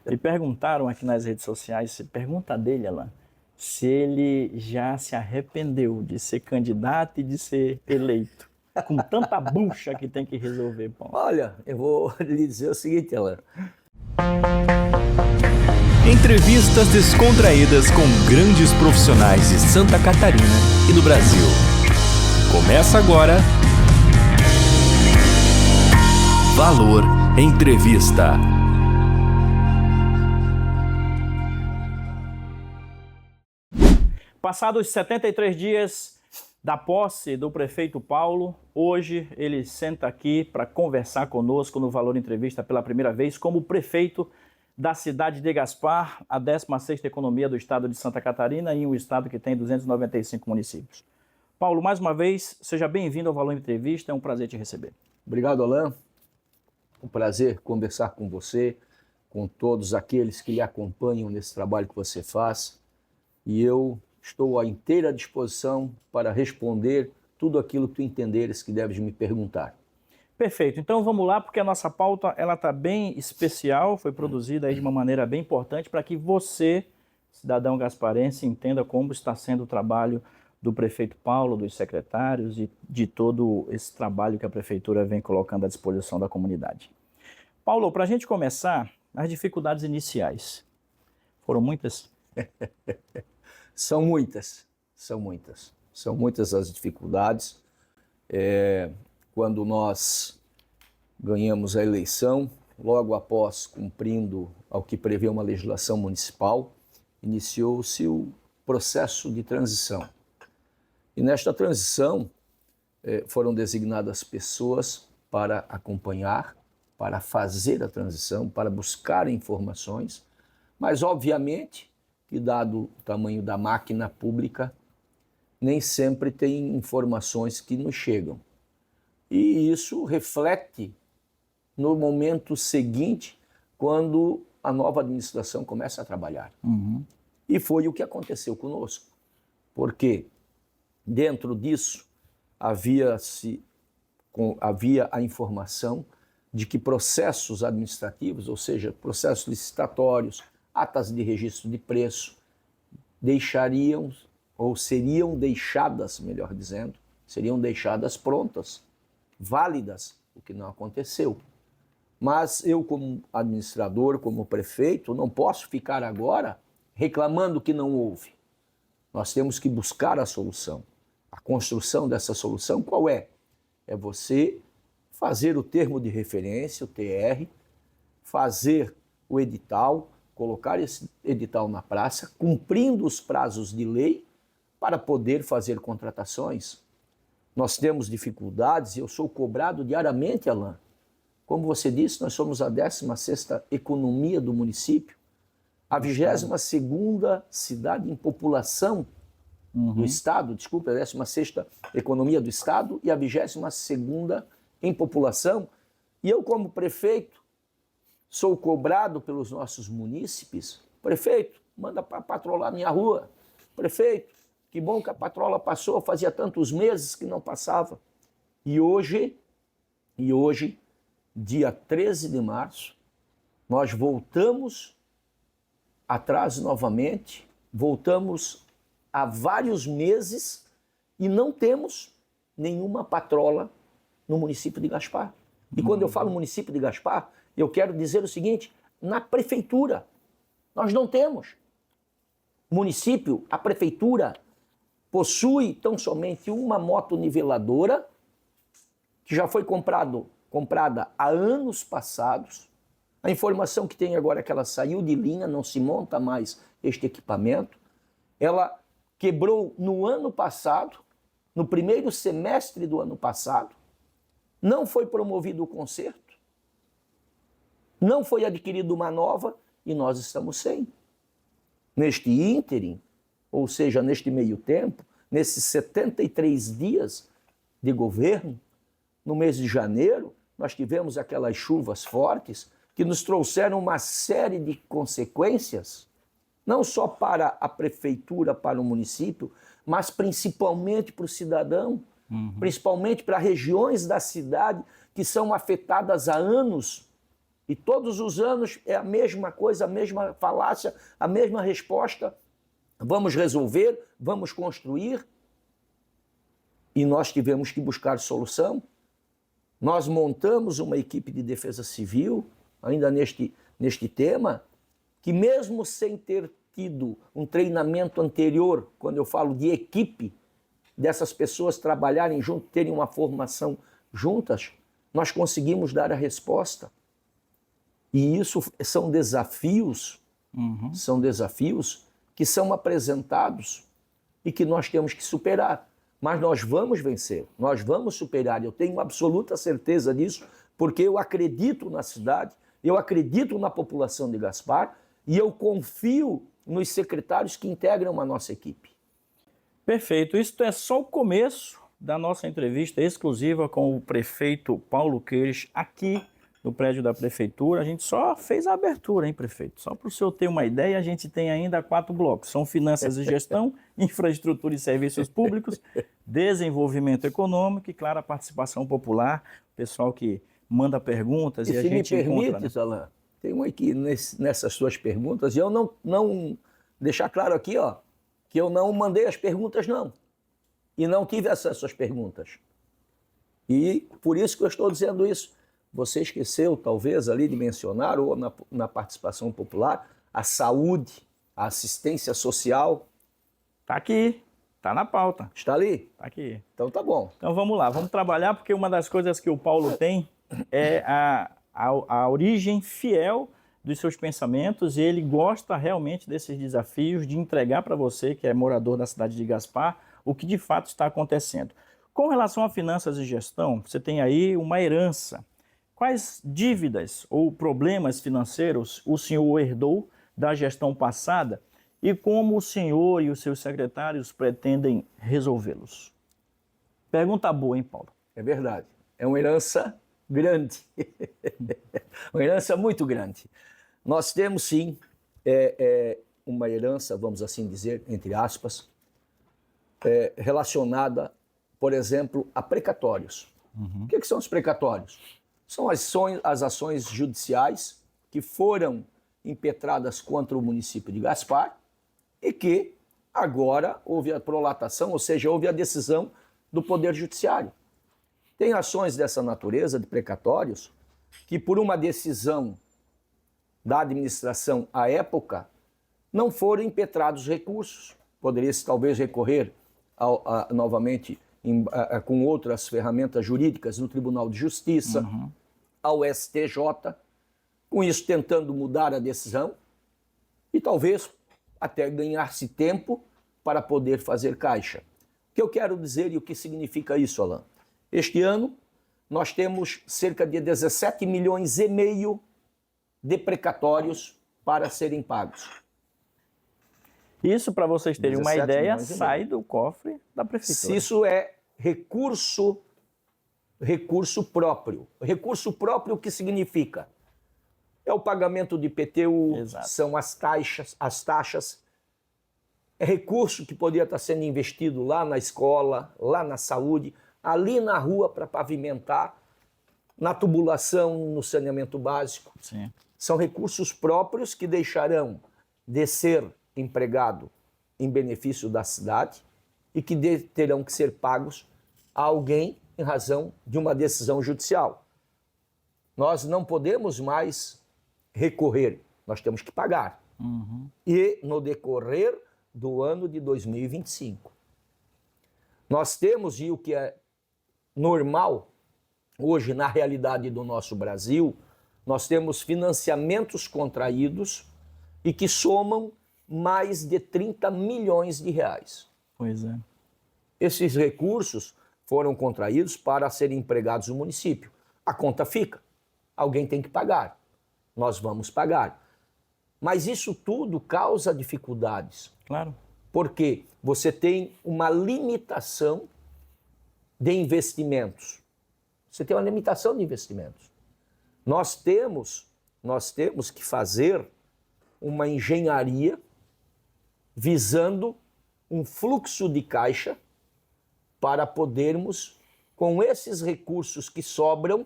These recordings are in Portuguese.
Me perguntaram aqui nas redes sociais, pergunta dele, Alan, se ele já se arrependeu de ser candidato e de ser eleito, com tanta bucha que tem que resolver, Paulo. Olha, eu vou lhe dizer o seguinte, Alan. Entrevistas descontraídas com grandes profissionais de Santa Catarina e do Brasil. Começa agora Valor Entrevista. Passados 73 dias da posse do prefeito Paulo, hoje ele senta aqui para conversar conosco no Valor Entrevista pela primeira vez como prefeito da cidade de Gaspar, a 16ª economia do estado de Santa Catarina, em um estado que tem 295 municípios. Paulo, mais uma vez, seja bem-vindo ao Valor Entrevista, é um prazer te receber. Obrigado, Alan. Um prazer conversar com você, com todos aqueles que lhe acompanham nesse trabalho que você faz. E eu estou à inteira disposição para responder tudo aquilo que tu entenderes que deves me perguntar. Perfeito, então vamos lá, porque a nossa pauta está bem especial, foi produzida aí de uma maneira bem importante para que você, cidadão gasparense, entenda como está sendo o trabalho do prefeito Paulo, dos secretários e de todo esse trabalho que a prefeitura vem colocando à disposição da comunidade. Paulo, para a gente começar, as dificuldades iniciais foram muitas? São muitas as dificuldades. Quando nós ganhamos a eleição, logo após cumprindo ao que prevê uma legislação municipal, iniciou-se o processo de transição. E nesta transição foram designadas pessoas para acompanhar, para fazer a transição, para buscar informações, mas obviamente que dado o tamanho da máquina pública, nem sempre tem informações que nos chegam. E isso reflete no momento seguinte, quando a nova administração começa a trabalhar. E foi o que aconteceu conosco, porque dentro disso havia a informação de que processos administrativos, ou seja, processos licitatórios, atas de registro de preço, deixariam, ou seriam deixadas, melhor dizendo, seriam deixadas prontas, válidas, o que não aconteceu. Mas eu, como administrador, como prefeito, não posso ficar agora reclamando que não houve. Nós temos que buscar a solução. A construção dessa solução qual é? É você fazer o termo de referência, o TR, fazer o edital, colocar esse edital na praça, cumprindo os prazos de lei para poder fazer contratações. Nós temos dificuldades e eu sou cobrado diariamente, Alan. Como você disse, nós somos a 16ª economia do município, a 22ª cidade em população do estado, desculpa, a 16ª economia do estado e a 22ª em população. E eu, como prefeito, sou cobrado pelos nossos munícipes. Prefeito, manda para patrolar minha rua. Prefeito, que bom que a patrola passou, fazia tantos meses que não passava. E hoje, dia 13 de março, nós voltamos atrás novamente, voltamos há vários meses e não temos nenhuma patrola no município de Gaspar. E quando eu falo município de Gaspar, eu quero dizer o seguinte, na prefeitura, nós não temos. Município, a prefeitura possui tão somente uma motoniveladora que já foi comprada há anos passados. A informação que tem agora é que ela saiu de linha, não se monta mais este equipamento. Ela quebrou no ano passado, no primeiro semestre do ano passado. Não foi promovido o conserto, não foi adquirida uma nova e nós estamos sem. Neste ínterim, ou seja, neste meio tempo, nesses 73 dias de governo, no mês de janeiro, nós tivemos aquelas chuvas fortes que nos trouxeram uma série de consequências, não só para a prefeitura, para o município, mas principalmente para o cidadão, principalmente para regiões da cidade que são afetadas há anos E todos os anos é a mesma coisa, a mesma falácia, a mesma resposta. Vamos resolver, vamos construir. E nós tivemos que buscar solução. Nós montamos uma equipe de defesa civil, ainda neste tema, que mesmo sem ter tido um treinamento anterior, quando eu falo de equipe, dessas pessoas trabalharem junto, terem uma formação juntas, nós conseguimos dar a resposta. E isso são desafios que são apresentados e que nós temos que superar. Mas nós vamos vencer, nós vamos superar. Eu tenho absoluta certeza disso, porque eu acredito na cidade, eu acredito na população de Gaspar e eu confio nos secretários que integram a nossa equipe. Perfeito. Isso é só o começo da nossa entrevista exclusiva com o prefeito Paulo Queires, aqui no prédio da prefeitura. A gente só fez a abertura, hein, prefeito? Só para o senhor ter uma ideia, a gente tem ainda 4 blocos. São finanças e gestão, infraestrutura e serviços públicos, desenvolvimento econômico e, claro, a participação popular, o pessoal que manda perguntas e a gente me encontra... permite, Alain, tem uma aqui nessas suas perguntas, e eu não deixar claro aqui, ó, que eu não mandei as perguntas, não. E não tive acesso às perguntas. E por isso que eu estou dizendo isso. Você esqueceu, talvez, ali de mencionar, ou na participação popular, a saúde, a assistência social. Tá aqui, tá na pauta. Está ali? Tá aqui. Então tá bom. Então vamos lá, vamos trabalhar, porque uma das coisas que o Paulo tem é a origem fiel dos seus pensamentos, e ele gosta realmente desses desafios de entregar para você, que é morador da cidade de Gaspar, o que de fato está acontecendo. Com relação a finanças e gestão, você tem aí uma herança. Quais dívidas ou problemas financeiros o senhor herdou da gestão passada e como o senhor e os seus secretários pretendem resolvê-los? Pergunta boa, hein, Paulo? É verdade. É uma herança grande. Uma herança muito grande. Nós temos, sim, uma herança, vamos assim dizer, entre aspas, relacionada, por exemplo, a precatórios. O que são os precatórios? São as ações judiciais que foram impetradas contra o município de Gaspar e que agora houve a prolatação, ou seja, houve a decisão do Poder Judiciário. Tem ações dessa natureza, de precatórios, que por uma decisão da administração à época não foram impetrados recursos. Poderia-se talvez recorrer novamente com outras ferramentas jurídicas no Tribunal de Justiça, ao STJ, com isso tentando mudar a decisão e talvez até ganhar-se tempo para poder fazer caixa. O que eu quero dizer e o que significa isso, Alain? Este ano nós temos cerca de 17 milhões e meio de precatórios para serem pagos. Isso, para vocês terem uma ideia, sai do cofre da prefeitura. Se isso é recurso próprio. Recurso próprio, o que significa? É o pagamento de IPTU, são as taxas. É recurso que poderia estar sendo investido lá na escola, lá na saúde, ali na rua para pavimentar, na tubulação, no saneamento básico. Sim. São recursos próprios que deixarão de ser empregado em benefício da cidade e que terão que ser pagos a alguém em razão de uma decisão judicial. Nós não podemos mais recorrer, nós temos que pagar. E no decorrer do ano de 2025. Nós temos, e o que é normal hoje na realidade do nosso Brasil, nós temos financiamentos contraídos e que somam mais de 30 milhões de reais. Pois é. Esses recursos foram contraídos para serem empregados no município. A conta fica. Alguém tem que pagar. Nós vamos pagar. Mas isso tudo causa dificuldades. Claro. Porque você tem uma limitação de investimentos. Você tem uma limitação de investimentos. Nós temos que fazer uma engenharia visando um fluxo de caixa para podermos, com esses recursos que sobram,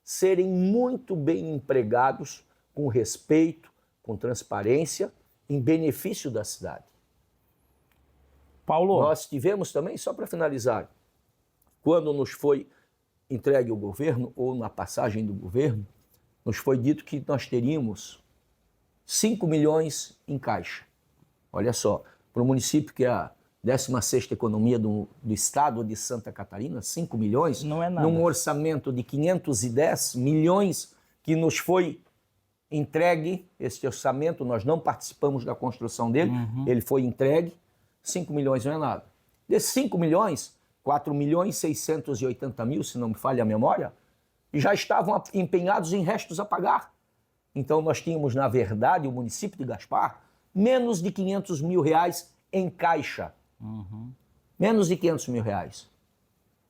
serem muito bem empregados, com respeito, com transparência, em benefício da cidade. Paulo, Nós tivemos também, só para finalizar, quando nos foi entregue o governo, ou na passagem do governo, nos foi dito que nós teríamos 5 milhões em caixa. Olha só, para o município que é a 16ª economia do estado de Santa Catarina, 5 milhões, não é nada. Num orçamento de 510 milhões que nos foi entregue, esse orçamento, nós não participamos da construção dele, ele foi entregue, 5 milhões não é nada. Desses 5 milhões, 4 milhões 680 mil, se não me falha a memória, já estavam empenhados em restos a pagar. Então nós tínhamos, na verdade, o município de Gaspar, menos de 500 mil reais em caixa. Menos de 500 mil reais.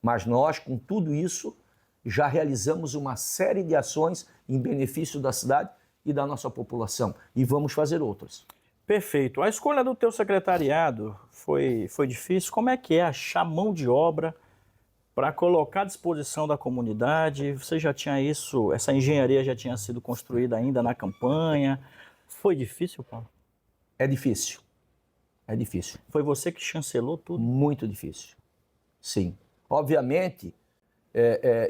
Mas nós, com tudo isso, já realizamos uma série de ações em benefício da cidade e da nossa população. E vamos fazer outras. Perfeito. A escolha do teu secretariado foi difícil. Como é que é achar mão de obra para colocar à disposição da comunidade? Você já tinha isso, essa engenharia já tinha sido construída ainda na campanha. Foi difícil, Paulo? É difícil. É difícil. Foi você que chancelou tudo? Muito difícil. Sim. Obviamente,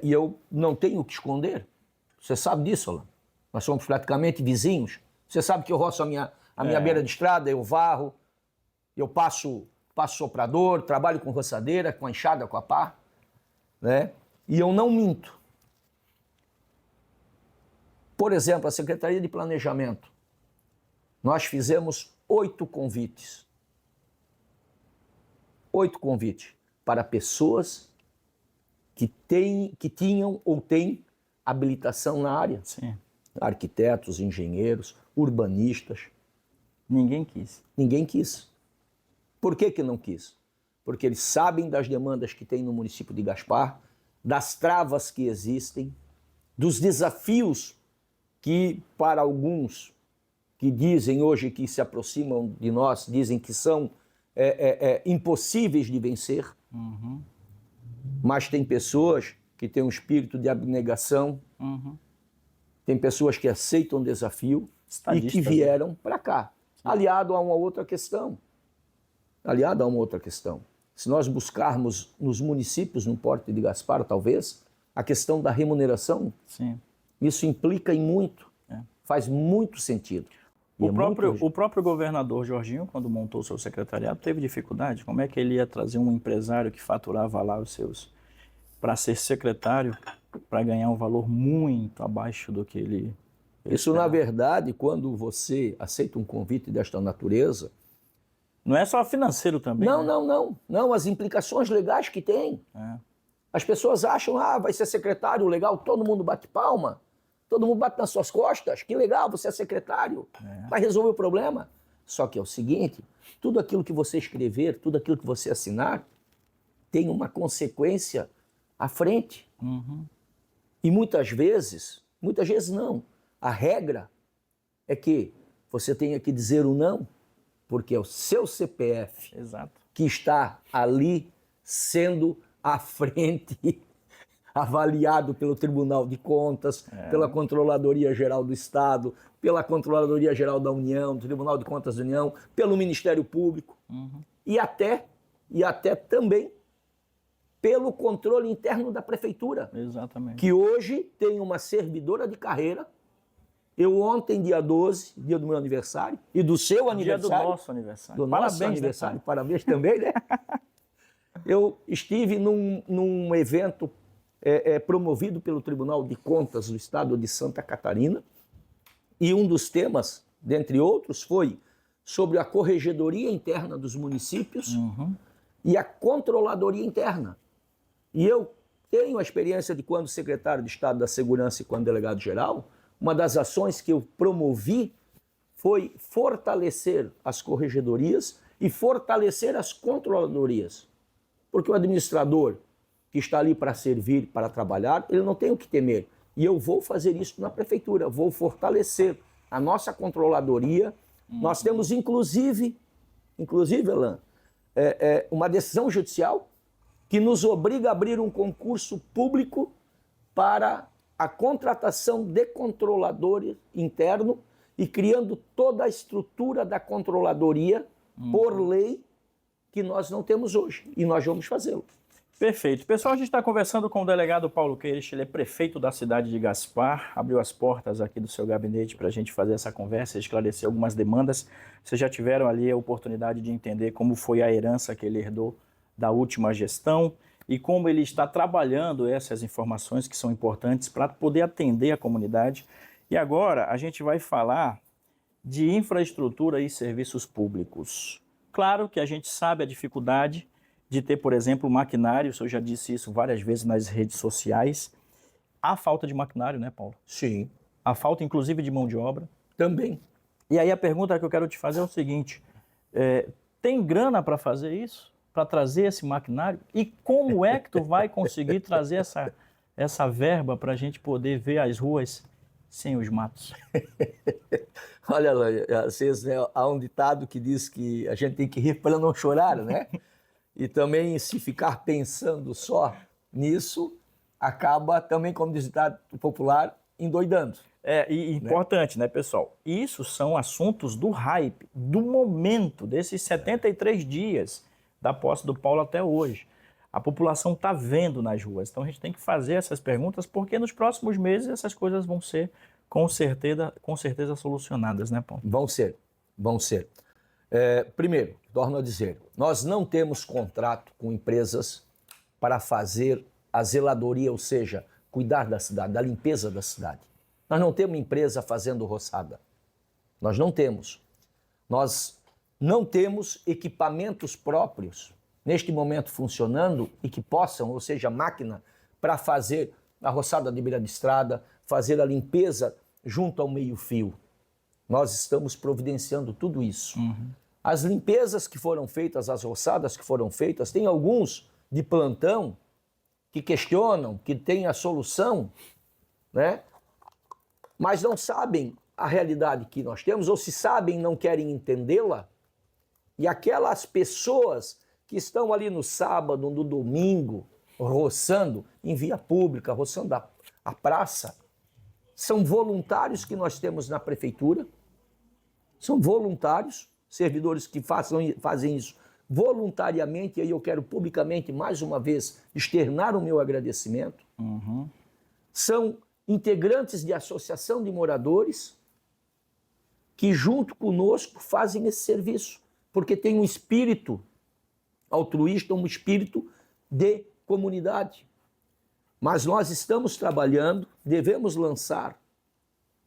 e eu não tenho o que esconder. Você sabe disso, Alan. Nós somos praticamente vizinhos. Você sabe que eu roço a minha beira de estrada, eu varro, eu passo soprador, trabalho com roçadeira, com a enxada, com a pá, né? E eu não minto. Por exemplo, a Secretaria de Planejamento, nós fizemos 8 convites. 8 convites para pessoas que tinham ou têm habilitação na área. Sim. Arquitetos, engenheiros, urbanistas. Ninguém quis. Ninguém quis. Por que não quis? Porque eles sabem das demandas que tem no município de Gaspar, das travas que existem, dos desafios que, para alguns que dizem hoje que se aproximam de nós, dizem que são impossíveis de vencer. Mas tem pessoas que têm um espírito de abnegação, tem pessoas que aceitam o desafio e que vieram para cá. Aliado a uma outra questão. Se nós buscarmos nos municípios, no Porto de Gaspar, talvez, a questão da remuneração, sim, isso implica em muito, faz muito sentido. O próprio governador Jorginho, quando montou o seu secretariado, teve dificuldade. Como é que ele ia trazer um empresário que faturava lá os seus para ser secretário, para ganhar um valor muito abaixo do que ele Isso, na verdade, quando você aceita um convite desta natureza... Não é só financeiro também, Não, né? não, as implicações legais que tem. As pessoas acham, vai ser secretário, legal, todo mundo bate palma, todo mundo bate nas suas costas, que legal, você é secretário, vai resolver o problema. Só que é o seguinte, tudo aquilo que você escrever, tudo aquilo que você assinar, tem uma consequência à frente. E muitas vezes não, a regra é que você tenha que dizer o não, porque é o seu CPF que está ali sendo à frente, avaliado pelo Tribunal de Contas, pela Controladoria Geral do Estado, pela Controladoria Geral da União, Tribunal de Contas da União, pelo Ministério Público e até também pelo controle interno da Prefeitura. Exatamente. Que hoje tem uma servidora de carreira. Eu ontem, dia 12, dia do meu aniversário, e do seu aniversário. Dia do nosso aniversário. Do nosso aniversário, parabéns também, né? Eu estive num evento promovido pelo Tribunal de Contas do Estado de Santa Catarina, e um dos temas, dentre outros, foi sobre a corregedoria interna dos municípios e a controladoria interna. E eu tenho a experiência de quando secretário de Estado da Segurança e quando delegado-geral, uma das ações que eu promovi foi fortalecer as corregedorias e fortalecer as controladorias. Porque o administrador que está ali para servir, para trabalhar, ele não tem o que temer. E eu vou fazer isso na prefeitura, vou fortalecer a nossa controladoria. Nós temos, inclusive, Alan, uma decisão judicial que nos obriga a abrir um concurso público para a contratação de controlador interno e criando toda a estrutura da controladoria por lei que nós não temos hoje. E nós vamos fazê-lo. Perfeito. Pessoal, a gente está conversando com o delegado Paulo Queiroz, ele é prefeito da cidade de Gaspar, abriu as portas aqui do seu gabinete para a gente fazer essa conversa e esclarecer algumas demandas. Vocês já tiveram ali a oportunidade de entender como foi a herança que ele herdou da última gestão e como ele está trabalhando essas informações que são importantes para poder atender a comunidade. E agora a gente vai falar de infraestrutura e serviços públicos. Claro que a gente sabe a dificuldade de ter, por exemplo, maquinário, o senhor já disse isso várias vezes nas redes sociais. Há falta de maquinário, né, Paulo? Sim. Há falta, inclusive, de mão de obra. Também. E aí a pergunta que eu quero te fazer é o seguinte, tem grana para fazer isso? Para trazer esse maquinário? E como é que tu vai conseguir trazer essa verba para a gente poder ver as ruas sem os matos? Olha lá, vocês, né, há um ditado que diz que a gente tem que rir para não chorar, né? E também, se ficar pensando só nisso, acaba também, como diz o ditado popular, endoidando. E importante, né, pessoal? Isso são assuntos do hype, do momento, desses 73 dias da posse do Paulo até hoje. A população está vendo nas ruas. Então a gente tem que fazer essas perguntas, porque nos próximos meses essas coisas vão ser, com certeza solucionadas, né, Paulo? Vão ser. Primeiro, torno a dizer, nós não temos contrato com empresas para fazer a zeladoria, ou seja, cuidar da cidade, da limpeza da cidade. Nós não temos empresa fazendo roçada. Nós não temos. Nós não temos equipamentos próprios, neste momento funcionando, e que possam, ou seja, máquina, para fazer a roçada de beira de estrada, fazer a limpeza junto ao meio-fio. Nós estamos providenciando tudo isso. As limpezas que foram feitas, as roçadas que foram feitas, tem alguns de plantão que questionam, que têm a solução, né? Mas não sabem a realidade que nós temos, ou se sabem, não querem entendê-la. E aquelas pessoas que estão ali no sábado, no domingo, roçando em via pública, roçando a praça, são voluntários que nós temos na prefeitura, são voluntários, servidores que fazem isso voluntariamente, e aí eu quero publicamente, mais uma vez, externar o meu agradecimento. São integrantes de associação de moradores que junto conosco fazem esse serviço, porque tem um espírito altruísta, um espírito de comunidade. Mas nós estamos trabalhando, devemos lançar,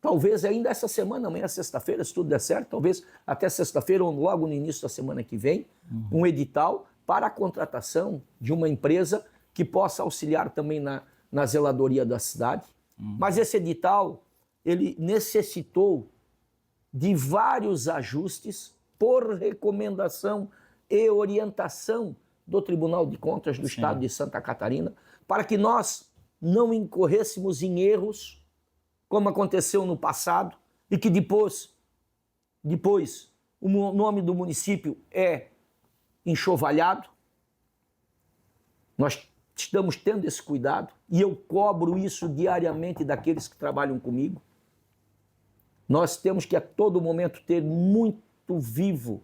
talvez ainda essa semana, amanhã, sexta-feira, se tudo der certo, talvez até sexta-feira ou logo no início da semana que vem, um edital para a contratação de uma empresa que possa auxiliar também na zeladoria da cidade. Mas esse edital, ele necessitou de vários ajustes por recomendação e orientação do Tribunal de Contas do Estado de Santa Catarina, para que nós não incorrêssemos em erros, como aconteceu no passado, e que depois o nome do município é enxovalhado. Nós estamos tendo esse cuidado e eu cobro isso diariamente daqueles que trabalham comigo. Nós temos que a todo momento ter muito vivo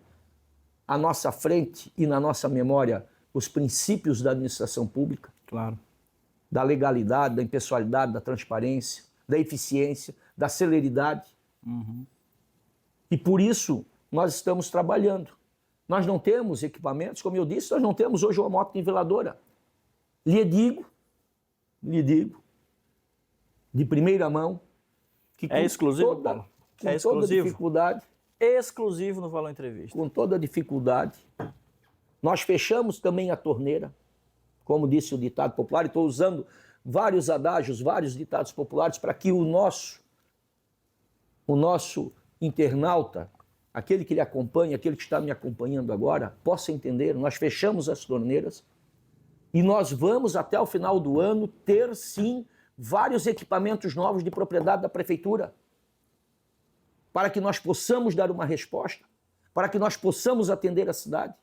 à nossa frente e na nossa memória os princípios da administração pública. Claro. Da legalidade, da impessoalidade, da transparência, da eficiência, da celeridade. E por isso nós estamos trabalhando. Nós não temos equipamentos, como eu disse, nós não temos hoje uma moto niveladora. Lhe digo, de primeira mão, que é exclusivo, Paulo? É exclusivo. Toda dificuldade. Exclusivo no Valor Entrevista. Com toda dificuldade. Nós fechamos também a torneira, como disse o ditado popular, e estou usando vários adágios, vários ditados populares para que o nosso internauta, aquele que lhe acompanha, aquele que está me acompanhando agora, possa entender. Nós fechamos as torneiras e nós vamos até o final do ano ter sim vários equipamentos novos de propriedade da prefeitura, para que nós possamos dar uma resposta, para que nós possamos atender a cidade.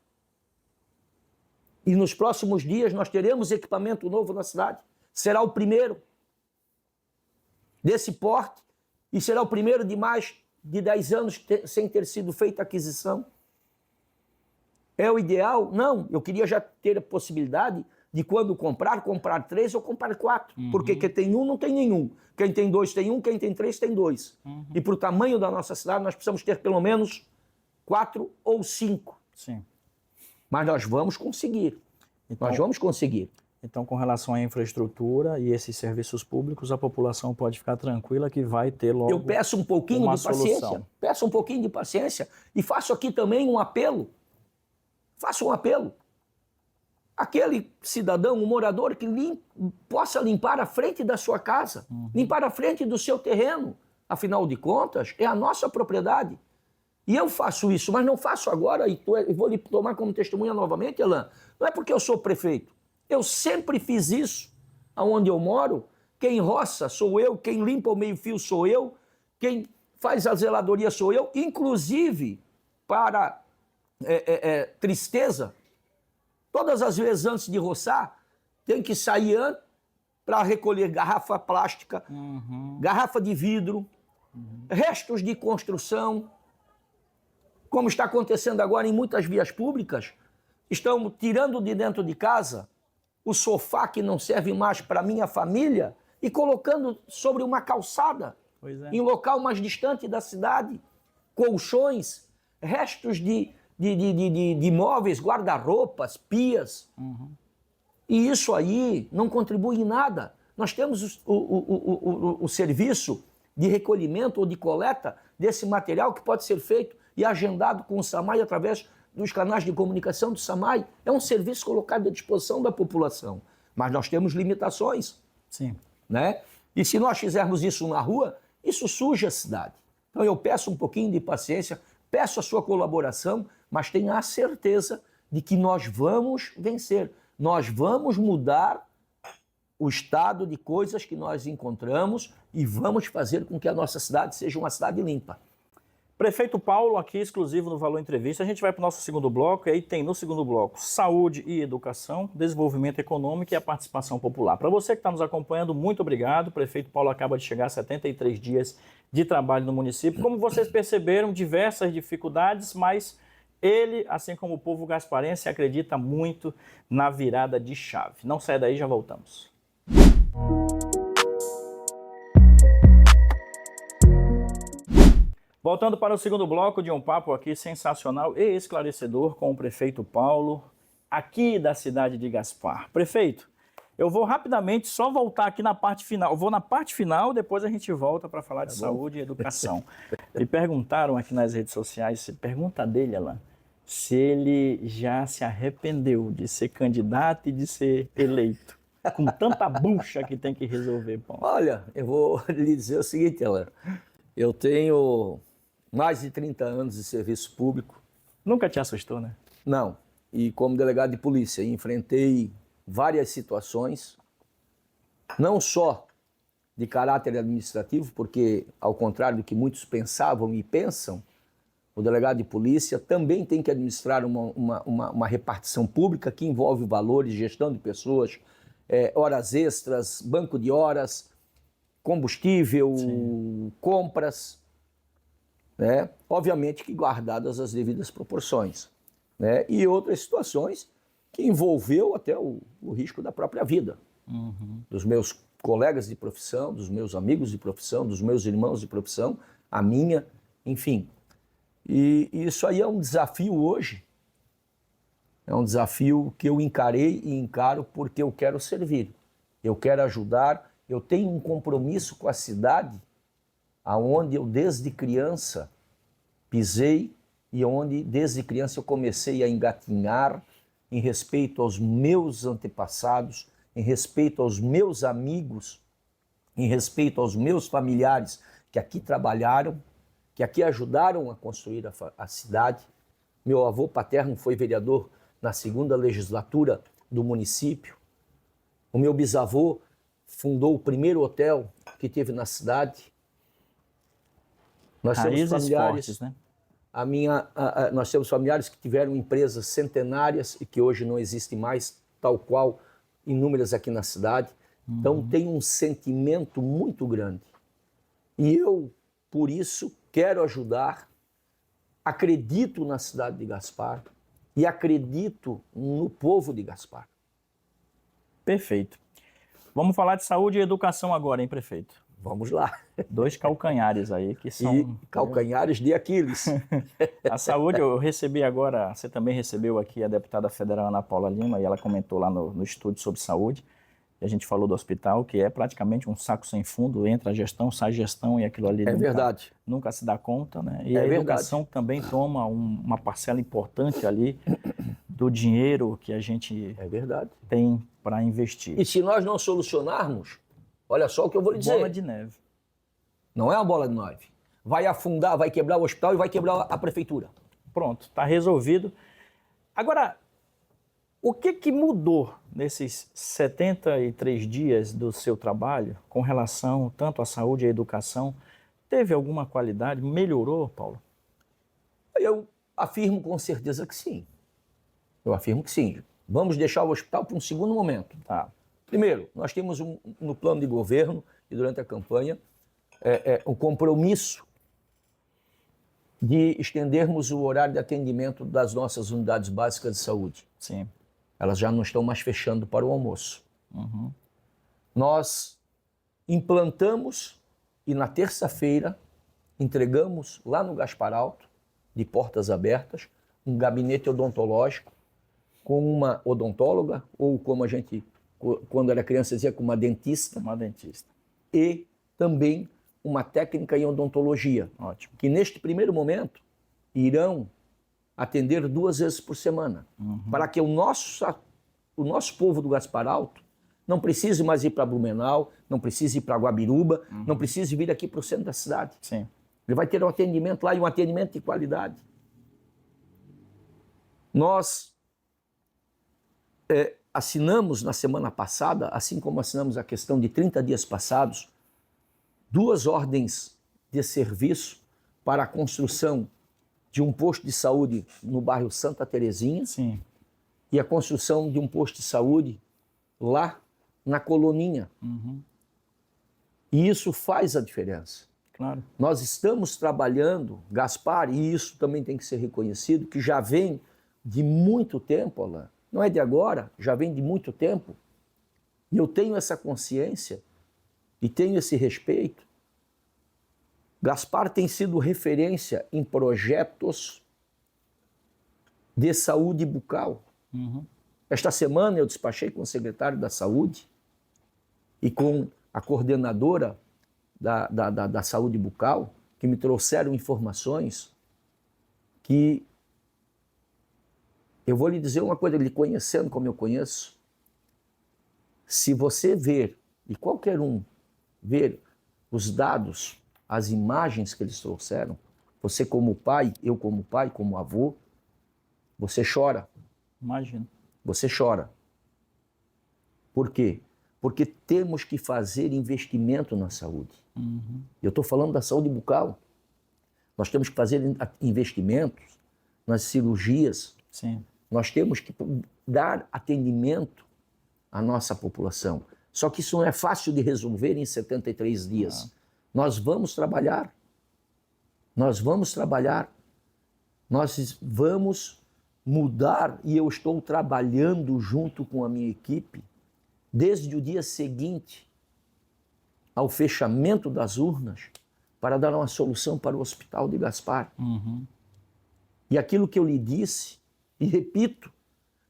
E nos próximos dias nós teremos equipamento novo na cidade. Será o primeiro. desse porte, e será o primeiro de mais de 10 anos sem ter sido feita a aquisição. É o ideal? Não, eu queria já ter a possibilidade de quando comprar 3 ou comprar 4. Porque quem tem um não tem nenhum. Quem tem 2 tem 1, quem tem 3 tem 2. E para o tamanho da nossa cidade nós precisamos ter pelo menos 4 ou 5. Sim. Mas nós vamos conseguir. Então, nós vamos conseguir. Então, com relação à infraestrutura e esses serviços públicos, a população pode ficar tranquila que vai ter logo Eu peço um pouquinho uma de paciência. solução. Peço um pouquinho de paciência e faço aqui também um apelo. Faço um apelo. Aquele cidadão, um morador que possa limpar a frente da sua casa, limpar a frente do seu terreno. Afinal de contas, é a nossa propriedade. E eu faço isso, mas não faço agora, e vou lhe tomar como testemunha novamente, Elan. Não é porque eu sou prefeito. Eu sempre fiz isso. Aonde eu moro, quem roça sou eu, quem limpa o meio-fio sou eu, quem faz a zeladoria sou eu, inclusive, para tristeza, todas as vezes antes de roçar, tem que sair antes para recolher garrafa plástica, garrafa de vidro, restos de construção, como está acontecendo agora em muitas vias públicas. Estão tirando de dentro de casa o sofá que não serve mais para minha família e colocando sobre uma calçada, em um local mais distante da cidade, colchões, restos de móveis, guarda-roupas, pias. E isso aí não contribui em nada. Nós temos o serviço de recolhimento ou de coleta desse material que pode ser feito e agendado com o SAMAI através dos canais de comunicação do SAMAI. É um serviço colocado à disposição da população. Mas nós temos limitações. Sim. Né? E se nós fizermos isso na rua, isso suja a cidade. Então eu peço um pouquinho de paciência, peço a sua colaboração, mas tenha a certeza de que nós vamos vencer. Nós vamos mudar o estado de coisas que nós encontramos e vamos fazer com que a nossa cidade seja uma cidade limpa. Prefeito Paulo, aqui exclusivo no Valor Entrevista. A gente vai para o nosso segundo bloco, e aí tem no segundo bloco saúde e educação, desenvolvimento econômico e a participação popular. Para você que está nos acompanhando, muito obrigado. O prefeito Paulo acaba de chegar a 73 dias de trabalho no município. Como vocês perceberam, diversas dificuldades, mas ele, assim como o povo gasparense, acredita muito na virada de chave. Não sai daí, já voltamos. Voltando para o segundo bloco de um papo aqui sensacional e esclarecedor com o prefeito Paulo, aqui da cidade de Gaspar. Prefeito, eu vou rapidamente só voltar aqui na parte final. Eu vou na parte final, depois a gente volta para falar de saúde e educação. Me perguntaram aqui nas redes sociais, pergunta dele, Alan, se ele já se arrependeu de ser candidato e de ser eleito, com tanta bucha que tem que resolver, Paulo. Olha, eu vou lhe dizer o seguinte, Alan, eu tenho mais de 30 anos de serviço público. Nunca te assustou, né? Não. E como delegado de polícia, enfrentei várias situações, não só de caráter administrativo, porque, ao contrário do que muitos pensavam e pensam, o delegado de polícia também tem que administrar uma repartição pública que envolve valores, gestão de pessoas, horas extras, banco de horas, combustível, sim, compras, né? Obviamente que guardadas as devidas proporções, né? E outras situações que envolveu até o risco da própria vida, dos meus colegas de profissão, dos meus amigos de profissão, dos meus irmãos de profissão, a minha, enfim. E isso aí é um desafio hoje, é um desafio que eu encarei e encaro porque eu quero servir, eu quero ajudar. Eu tenho um compromisso com a cidade, aonde eu desde criança pisei e onde desde criança eu comecei a engatinhar em respeito aos meus antepassados, em respeito aos meus amigos, em respeito aos meus familiares que aqui trabalharam, que aqui ajudaram a construir a cidade. Meu avô paterno foi vereador na 2ª legislatura do município. O meu bisavô fundou o primeiro hotel que teve na cidade. Nós temos familiares, fortes, né? Nós temos familiares que tiveram empresas centenárias e que hoje não existem mais, tal qual inúmeras aqui na cidade. Então tem um sentimento muito grande E eu, por isso, quero ajudar, acredito na cidade de Gaspar e acredito no povo de Gaspar. Perfeito. Vamos falar de saúde e educação agora, hein, prefeito? Vamos lá. 2 calcanhares aí que são... E calcanhares de Aquiles. A saúde, eu recebi agora, você também recebeu aqui a deputada federal Ana Paula Lima, e ela comentou lá no estúdio sobre saúde, e a gente falou do hospital, que é praticamente um saco sem fundo, entra a gestão, sai gestão, e aquilo ali Verdade. nunca se dá conta, né? E É a verdade. educação também toma uma parcela importante ali do dinheiro que a gente É verdade. tem para investir. E se nós não solucionarmos, olha só o que eu vou lhe dizer. Bola de neve. Não é uma bola de neve. Vai afundar, vai quebrar o hospital e vai quebrar a prefeitura. Pronto, está resolvido. Agora, o que mudou nesses 73 dias do seu trabalho com relação tanto à saúde e à educação? Teve alguma qualidade? Melhorou, Paulo? Eu afirmo com certeza que sim. Eu afirmo que sim. Vamos deixar o hospital para um segundo momento. Tá. Primeiro, nós temos no plano de governo e durante a campanha o compromisso de estendermos o horário de atendimento das nossas unidades básicas de saúde. Sim. Elas já não estão mais fechando para o almoço. Uhum. Nós implantamos e na terça-feira entregamos lá no Gaspar Alto, de portas abertas, um gabinete odontológico com uma odontóloga, ou como a gente, quando era criança, dizia, com uma dentista. Uma dentista. E também uma técnica em odontologia. Ótimo. Que neste primeiro momento irão atender 2 vezes por semana, para que o nosso povo do Gaspar Alto não precise mais ir para Blumenau, não precise ir para Guabiruba, não precise vir aqui para o centro da cidade. Sim. Ele vai ter um atendimento lá e um atendimento de qualidade. Nós assinamos na semana passada, assim como assinamos a questão de 30 dias passados, 2 ordens de serviço para a construção de um posto de saúde no bairro Santa Terezinha. Sim. E a construção de um posto de saúde lá na Coloninha. E isso faz a diferença. Claro. Nós estamos trabalhando, Gaspar, e isso também tem que ser reconhecido, que já vem de muito tempo, Alain. Não é de agora, já vem de muito tempo. E eu tenho essa consciência e tenho esse respeito. Gaspar tem sido referência em projetos de saúde bucal. Esta semana eu despachei com o secretário da Saúde e com a coordenadora da saúde bucal, que me trouxeram informações que eu vou lhe dizer uma coisa, lhe conhecendo como eu conheço, se você ver, e qualquer um ver os dados, as imagens que eles trouxeram, você como pai, eu como pai, como avô, você chora. Imagino. Você chora. Por quê? Porque temos que fazer investimento na saúde. Eu estou falando da saúde bucal. Nós temos que fazer investimentos nas cirurgias. Sim. Nós temos que dar atendimento à nossa população. Só que isso não é fácil de resolver em 73 dias. Nós vamos trabalhar. Nós vamos trabalhar. Nós vamos mudar, e eu estou trabalhando junto com a minha equipe desde o dia seguinte ao fechamento das urnas para dar uma solução para o Hospital de Gaspar. E aquilo que eu lhe disse, e repito,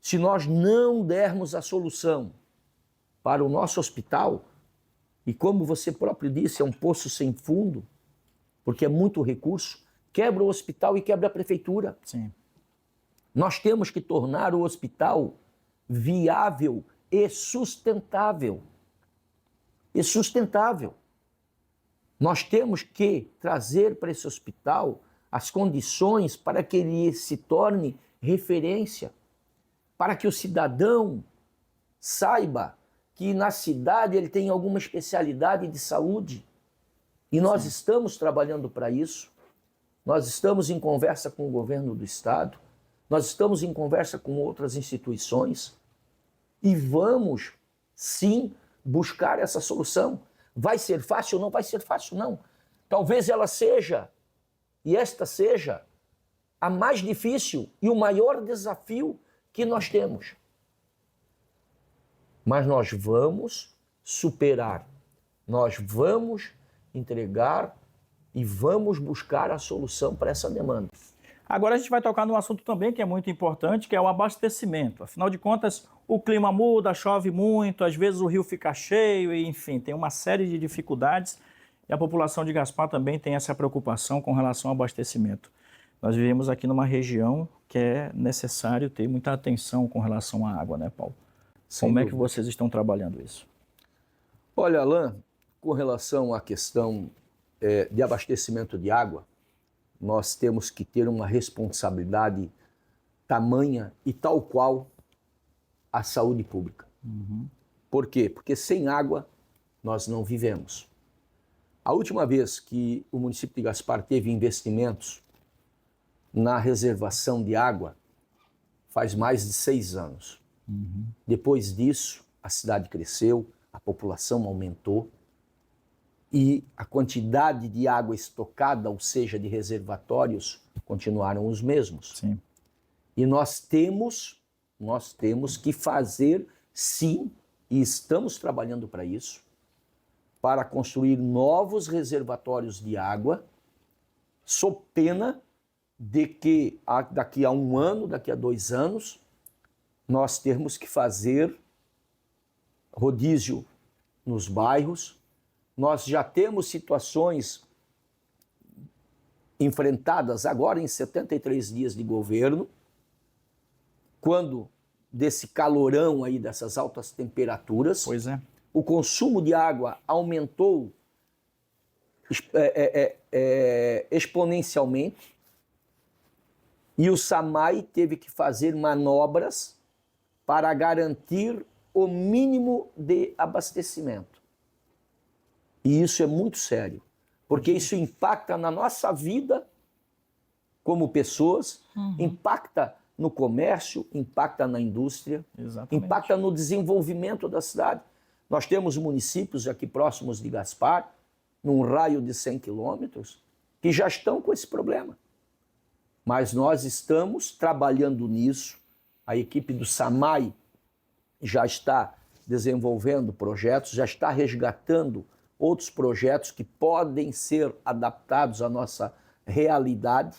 se nós não dermos a solução para o nosso hospital, e como você próprio disse, é um poço sem fundo, porque é muito recurso, quebra o hospital e quebra a prefeitura. Sim. Nós temos que tornar o hospital viável e sustentável. E sustentável. Nós temos que trazer para esse hospital as condições para que ele se torne referência, para que o cidadão saiba que na cidade ele tem alguma especialidade de saúde. E nós estamos trabalhando para isso. Nós estamos em conversa com o governo do estado, nós estamos em conversa com outras instituições e vamos, sim, buscar essa solução. Vai ser fácil? Não vai ser fácil, não. Talvez ela seja, e esta seja, a mais difícil e o maior desafio que nós temos. Mas nós vamos superar, nós vamos entregar e vamos buscar a solução para essa demanda. Agora a gente vai tocar num assunto também que é muito importante, que é o abastecimento. Afinal de contas, o clima muda, chove muito, às vezes o rio fica cheio, e, enfim, tem uma série de dificuldades. E a população de Gaspar também tem essa preocupação com relação ao abastecimento. Nós vivemos aqui numa região que é necessário ter muita atenção com relação à água, né, Paulo? Como é que vocês estão trabalhando isso? Olha, Alain, com relação à questão de abastecimento de água, nós temos que ter uma responsabilidade tamanha e tal qual a saúde pública. Por quê? Porque sem água nós não vivemos. A última vez que o município de Gaspar teve investimentos na reservação de água faz mais de 6 anos. Depois disso, a cidade cresceu, a população aumentou e a quantidade de água estocada, ou seja, de reservatórios, continuaram os mesmos. Sim. E nós temos que fazer, sim, e estamos trabalhando para isso, para construir novos reservatórios de água, sob pena de que daqui a 1 ano, daqui a 2 anos, nós termos que fazer rodízio nos bairros. Nós já temos situações enfrentadas agora em 73 dias de governo, quando desse calorão aí, dessas altas temperaturas, Pois é. o consumo de água aumentou exponencialmente e o SAMAI teve que fazer manobras para garantir o mínimo de abastecimento. E isso é muito sério, porque isso impacta na nossa vida como pessoas, impacta no comércio, impacta na indústria, Exatamente. impacta no desenvolvimento da cidade. Nós temos municípios aqui próximos de Gaspar, num raio de 100 quilômetros, que já estão com esse problema. Mas nós estamos trabalhando nisso, a equipe do SAMAI já está desenvolvendo projetos, já está resgatando outros projetos que podem ser adaptados à nossa realidade,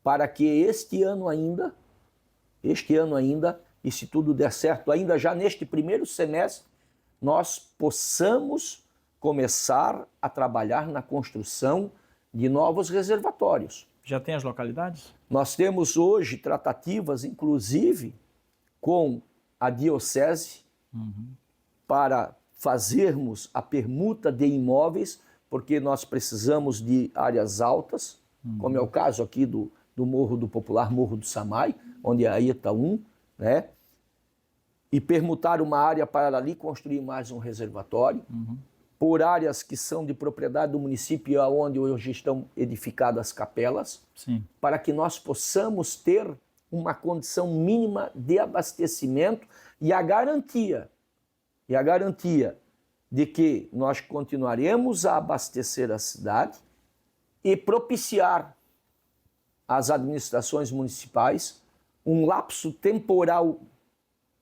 para que este ano ainda, e se tudo der certo, ainda já neste primeiro semestre, nós possamos começar a trabalhar na construção de novos reservatórios. Já tem as localidades? Nós temos hoje tratativas, inclusive, com a Diocese para fazermos a permuta de imóveis, porque nós precisamos de áreas altas, como é o caso aqui do Morro do Popular, Morro do SAMAI, onde é a ETA 1, né? E permutar uma área para ali construir mais um reservatório, por áreas que são de propriedade do município, onde hoje estão edificadas as capelas, Sim. para que nós possamos ter uma condição mínima de abastecimento e a garantia de que nós continuaremos a abastecer a cidade e propiciar às administrações municipais um lapso temporal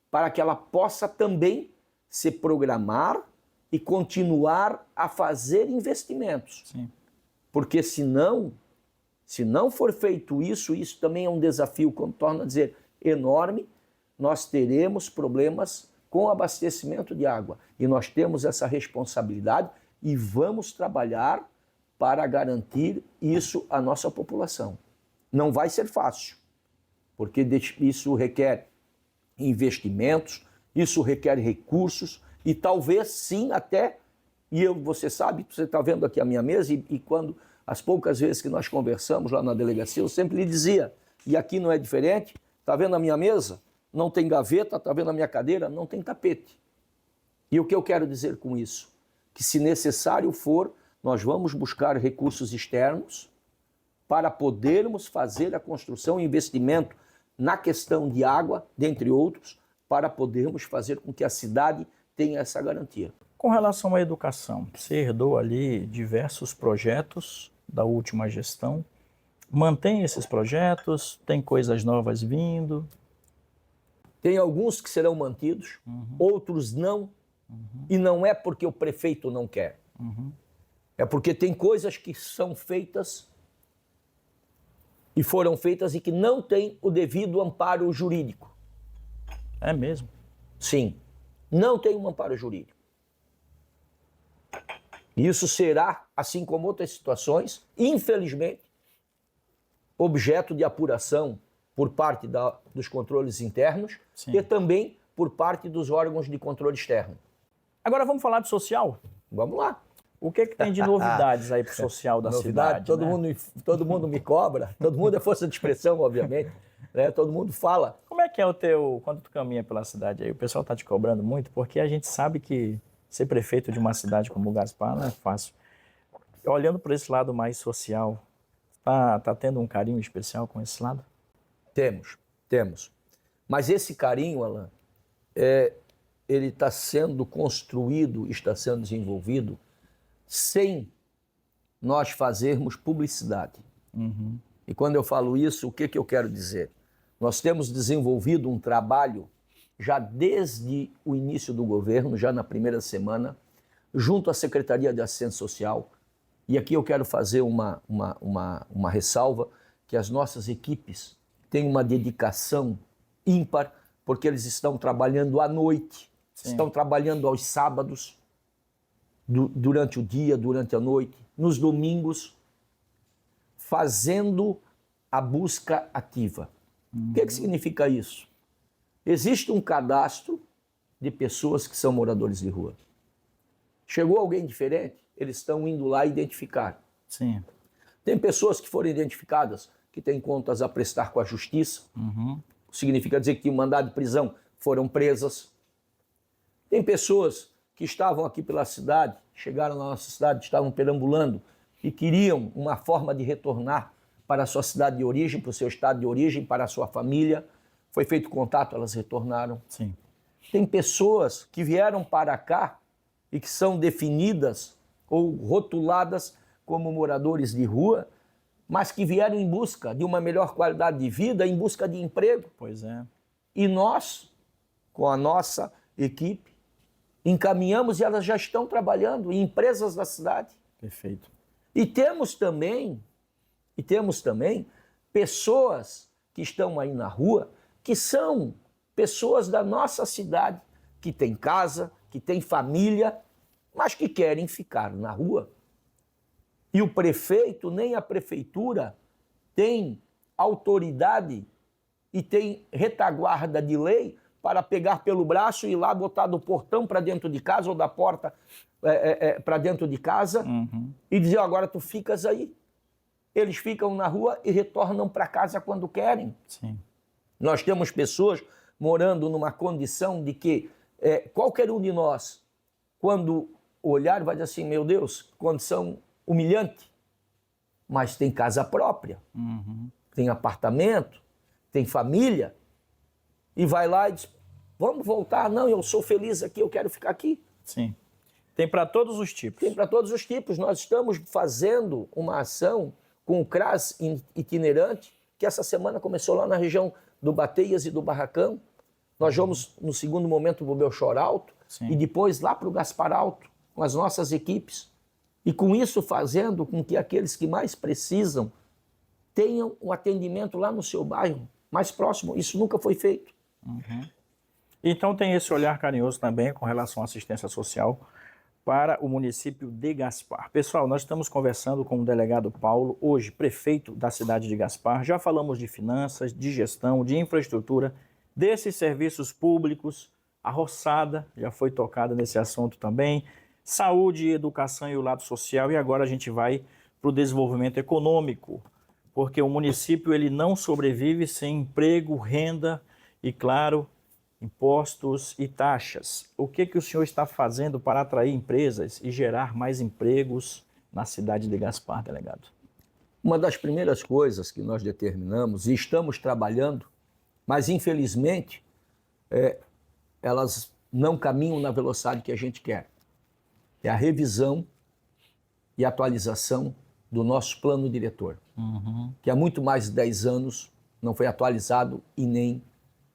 para que ela possa também se programar e continuar a fazer investimentos. Sim. Porque se não for feito isso também é um desafio, como torno a dizer, enorme, nós teremos problemas com o abastecimento de água. E nós temos essa responsabilidade e vamos trabalhar para garantir isso à nossa população. Não vai ser fácil, porque isso requer investimentos, isso requer recursos e talvez sim até, você sabe, você está vendo aqui a minha mesa e quando as poucas vezes que nós conversamos lá na delegacia, eu sempre lhe dizia, e aqui não é diferente, está vendo a minha mesa? Não tem gaveta, está vendo a minha cadeira? Não tem tapete. E o que eu quero dizer com isso? Que se necessário for, nós vamos buscar recursos externos para podermos fazer a construção e investimento na questão de água, dentre outros, para podermos fazer com que a cidade tenha essa garantia. Com relação à educação, você herdou ali diversos projetos da última gestão. Mantém esses projetos? Tem coisas novas vindo? Tem alguns que serão mantidos, outros não. E não é porque o prefeito não quer. É porque tem coisas que são feitas e foram feitas e que não têm o devido amparo jurídico. É mesmo? Sim, não tem um amparo jurídico. Isso será, assim como outras situações, infelizmente, objeto de apuração por parte dos controles internos. Sim. E também por parte dos órgãos de controle externo. Agora vamos falar de social? Vamos lá. O que tem de novidades aí para o social da cidade? Todo mundo me cobra, todo mundo é força de expressão, obviamente, né? Todo mundo fala. Como é que é o teu, quando tu caminha pela cidade aí, o pessoal está te cobrando muito? Porque a gente sabe que ser prefeito de uma cidade como Gaspar não é fácil. Olhando por esse lado mais social, tá tendo um carinho especial com esse lado? Temos. Mas esse carinho, Alan, ele está sendo construído, está sendo desenvolvido sem nós fazermos publicidade. E quando eu falo isso, o que eu quero dizer? Nós temos desenvolvido um trabalho já desde o início do governo, já na primeira semana, junto à Secretaria de Assistência Social. E aqui eu quero fazer uma ressalva, que as nossas equipes têm uma dedicação ímpar, porque eles estão trabalhando à noite, Sim. estão trabalhando aos sábados, durante o dia, durante a noite, nos domingos, fazendo a busca ativa. O que significa isso? Existe um cadastro de pessoas que são moradores de rua. Chegou alguém diferente, eles estão indo lá identificar. Sim. Tem pessoas que foram identificadas que têm contas a prestar com a justiça. Significa dizer que o mandado de prisão foram presas. Tem pessoas que estavam aqui pela cidade, chegaram na nossa cidade, estavam perambulando e queriam uma forma de retornar para a sua cidade de origem, para o seu estado de origem, para a sua família. Foi feito contato, elas retornaram. Sim. Tem pessoas que vieram para cá e que são definidas ou rotuladas como moradores de rua, mas que vieram em busca de uma melhor qualidade de vida, em busca de emprego. Pois é. E nós, com a nossa equipe, encaminhamos e elas já estão trabalhando em empresas da cidade. Perfeito. E temos também pessoas que estão aí na rua, que são pessoas da nossa cidade, que têm casa, que têm família, mas que querem ficar na rua. E o prefeito, nem a prefeitura, tem autoridade e tem retaguarda de lei para pegar pelo braço e ir lá botar do portão para dentro de casa ou da porta para dentro de casa e dizer, agora tu ficas aí. Eles ficam na rua e retornam para casa quando querem. Sim. Nós temos pessoas morando numa condição de que qualquer um de nós, quando olhar, vai dizer assim, meu Deus, condição humilhante, mas tem casa própria, tem apartamento, tem família, e vai lá e diz, vamos voltar? Não, eu sou feliz aqui, eu quero ficar aqui. Sim. Tem para todos os tipos. Tem para todos os tipos. Nós estamos fazendo uma ação com o CRAS itinerante, que essa semana começou lá na região do Bateias e do Barracão. Nós vamos, no segundo momento, para o Belchor Alto, Sim. e depois lá para o Gaspar Alto, com as nossas equipes. E com isso fazendo com que aqueles que mais precisam tenham um atendimento lá no seu bairro, mais próximo. Isso nunca foi feito. Então tem esse olhar carinhoso também com relação à assistência social para o município de Gaspar. Pessoal, nós estamos conversando com o delegado Paulo, hoje prefeito da cidade de Gaspar. Já falamos de finanças, de gestão, de infraestrutura, desses serviços públicos. A roçada já foi tocada nesse assunto também. Saúde, educação e o lado social. E agora a gente vai para o desenvolvimento econômico, porque o município ele não sobrevive sem emprego, renda e, claro, impostos e taxas. O que o senhor está fazendo para atrair empresas e gerar mais empregos na cidade de Gaspar, delegado? Uma das primeiras coisas que nós determinamos, e estamos trabalhando, mas infelizmente elas não caminham na velocidade que a gente quer. é a revisão e atualização do nosso plano diretor, que há muito mais de 10 anos não foi atualizado e nem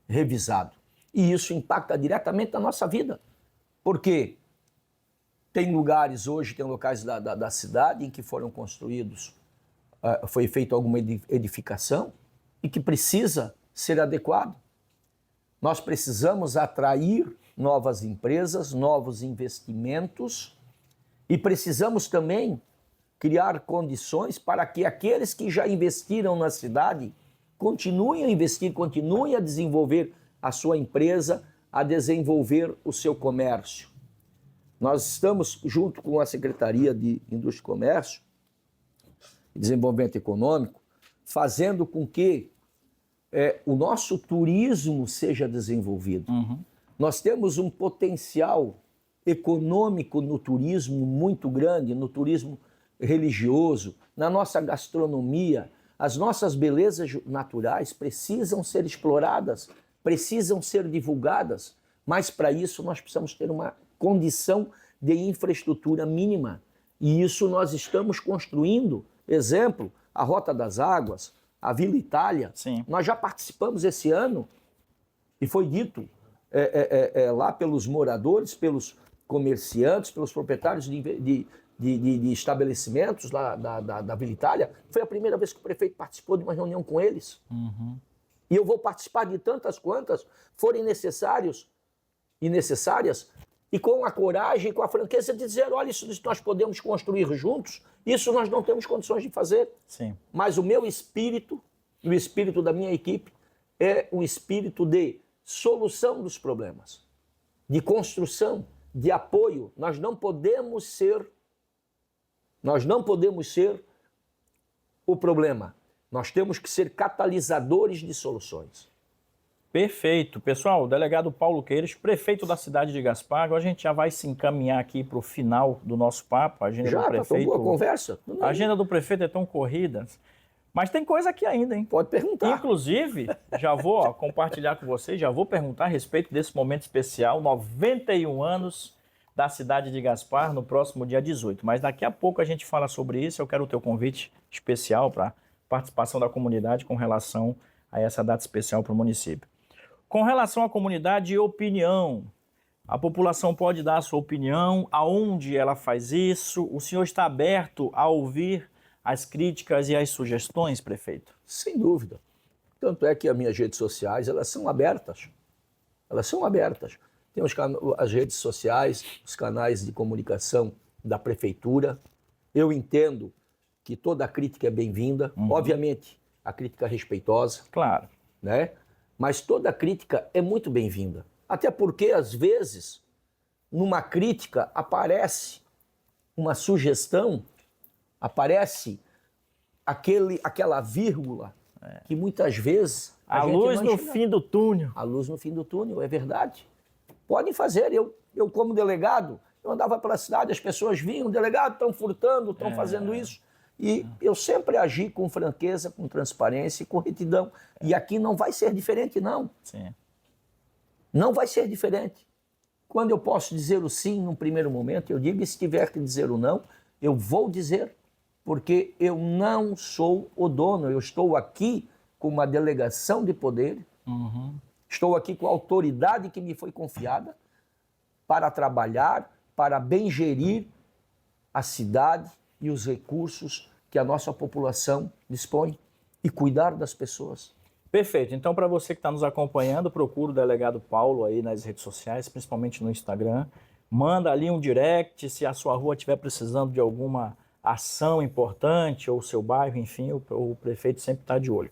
revisado. E isso impacta diretamente na nossa vida, porque tem lugares hoje, tem locais da cidade em que foram construídos, foi feita alguma edificação e que precisa ser adequado. Nós precisamos atrair novas empresas, novos investimentos e precisamos também criar condições para que aqueles que já investiram na cidade continuem a investir, continuem a desenvolver a sua empresa, a desenvolver o seu comércio. Nós estamos, junto com a Secretaria de Indústria e Comércio e Desenvolvimento Econômico, fazendo com que o nosso turismo seja desenvolvido. Nós temos um potencial econômico no turismo muito grande, no turismo religioso, na nossa gastronomia. As nossas belezas naturais precisam ser exploradas, precisam ser divulgadas, mas para isso nós precisamos ter uma condição de infraestrutura mínima. E isso nós estamos construindo. Exemplo, a Rota das Águas, a Vila Itália. Sim. Nós já participamos esse ano, e foi dito lá pelos moradores, pelos comerciantes, pelos proprietários de estabelecimentos lá da Vila Itália. Foi a primeira vez que o prefeito participou de uma reunião com eles. E eu vou participar de tantas quantas forem necessárias, e com a coragem, com a franqueza de dizer, olha, isso nós podemos construir juntos, isso nós não temos condições de fazer. Sim. Mas o meu espírito, e o espírito da minha equipe, é um espírito de solução dos problemas, de construção, de apoio. Nós não podemos ser o problema. Nós temos que ser catalisadores de soluções. Perfeito. Pessoal, o delegado Paulo Queiroz, prefeito da cidade de Gaspar. Agora a gente já vai se encaminhar aqui para o final do nosso papo. A agenda do prefeito. Boa conversa. A agenda do prefeito é tão corrida. Mas tem coisa aqui ainda, hein? Pode perguntar. Inclusive, já vou compartilhar com vocês, já vou perguntar a respeito desse momento especial, 91 anos da cidade de Gaspar, no próximo dia 18. Mas daqui a pouco a gente fala sobre isso. Eu quero o teu convite especial para participação da comunidade com relação a essa data especial para o município. Com relação à comunidade e opinião, a população pode dar a sua opinião, aonde ela faz isso? O senhor está aberto a ouvir as críticas e as sugestões, prefeito? Sem dúvida. Tanto é que as minhas redes sociais, elas são abertas. Elas são abertas. Tem as redes sociais, os canais de comunicação da prefeitura. Eu entendo que toda crítica é bem-vinda. Obviamente, a crítica respeitosa. Claro. Né? Mas toda crítica é muito bem-vinda. Até porque, às vezes, numa crítica aparece uma sugestão, aparece aquela vírgula que muitas vezes a luz no fim do túnel. A luz no fim do túnel, é verdade. Podem fazer. Eu como delegado, eu andava pela cidade, as pessoas vinham, delegado, estão furtando, estão fazendo isso. E eu sempre agi com franqueza, com transparência e com retidão. E aqui não vai ser diferente, não. Sim. Não vai ser diferente. Quando eu posso dizer o sim num primeiro momento, eu digo, e se tiver que dizer o não, eu vou dizer, porque eu não sou o dono. Eu estou aqui com uma delegação de poder, estou aqui com a autoridade que me foi confiada para trabalhar, para bem gerir a cidade e os recursos que a nossa população dispõe e cuidar das pessoas. Perfeito. Então, para você que está nos acompanhando, procura o delegado Paulo aí nas redes sociais, principalmente no Instagram. Manda ali um direct, se a sua rua estiver precisando de alguma ação importante, ou o seu bairro, enfim, o prefeito sempre está de olho.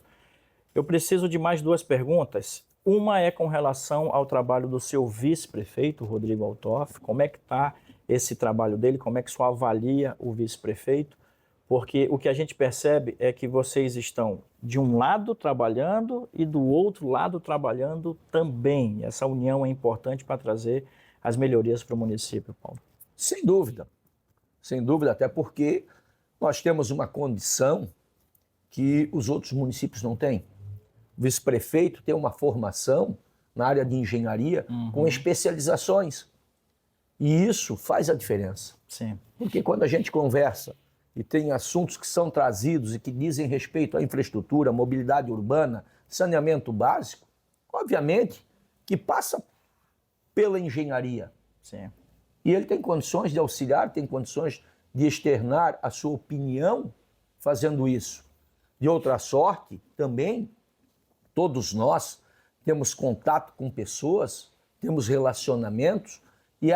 Eu preciso de mais duas perguntas. Uma é com relação ao trabalho do seu vice-prefeito, Rodrigo Altoff. Como é que está esse trabalho dele? Como é que o senhor avalia o vice-prefeito? Porque o que a gente percebe é que vocês estão de um lado trabalhando e do outro lado trabalhando também. Essa união é importante para trazer as melhorias para o município, Paulo. Sem dúvida, até porque nós temos uma condição que os outros municípios não têm. O vice-prefeito tem uma formação na área de engenharia com especializações. E isso faz a diferença. Sim. Porque quando a gente conversa e tem assuntos que são trazidos e que dizem respeito à infraestrutura, mobilidade urbana, saneamento básico, obviamente que passa pela engenharia. Sim. E ele tem condições de auxiliar, tem condições de externar a sua opinião fazendo isso. De outra sorte, também, todos nós temos contato com pessoas, temos relacionamentos, e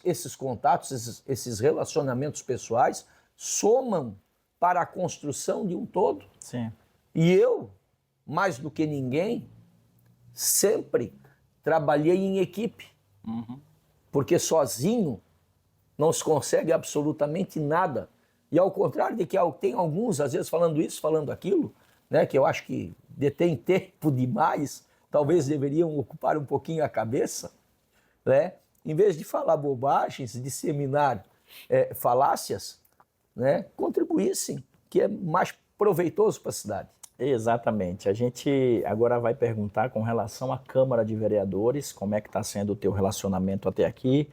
esses contatos, esses relacionamentos pessoais somam para a construção de um todo. Sim. E eu, mais do que ninguém, sempre trabalhei em equipe. Porque sozinho não se consegue absolutamente nada. E ao contrário de que tem alguns, às vezes, falando isso, falando aquilo, né, que eu acho que detém tempo demais, talvez deveriam ocupar um pouquinho a cabeça, né? Em vez de falar bobagens, disseminar falácias, né, contribuíssem, que é mais proveitoso para a cidade. Exatamente. A gente agora vai perguntar com relação à Câmara de Vereadores, como é que está sendo o teu relacionamento até aqui,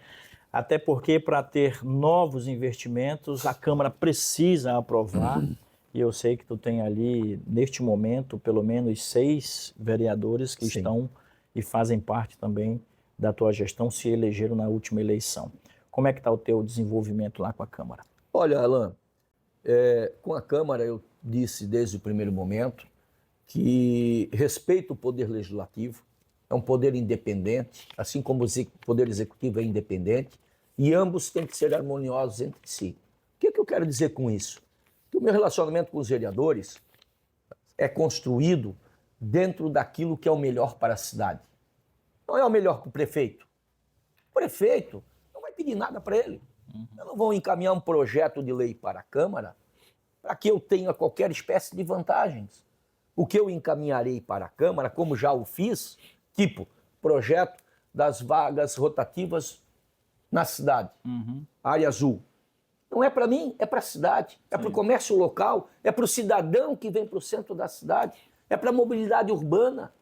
até porque para ter novos investimentos a Câmara precisa aprovar, e eu sei que tu tem ali, neste momento, pelo menos 6 vereadores que Sim. estão e fazem parte também da tua gestão, se elegeram na última eleição. Como é que está o teu desenvolvimento lá com a Câmara? Olha, Alan, com a Câmara eu disse desde o primeiro momento que respeito o poder legislativo, é um poder independente, assim como o poder executivo é independente, e ambos têm que ser harmoniosos entre si. O que eu quero dizer com isso? Que o meu relacionamento com os vereadores é construído dentro daquilo que é o melhor para a cidade. Não é o melhor para o prefeito. O prefeito não vai pedir nada para ele. Eu não vou encaminhar um projeto de lei para a Câmara para que eu tenha qualquer espécie de vantagens. O que eu encaminharei para a Câmara, como já o fiz, tipo projeto das vagas rotativas na cidade, área azul. Não é para mim, é para a cidade, é para o comércio local, é para o cidadão que vem para o centro da cidade, é para a mobilidade urbana.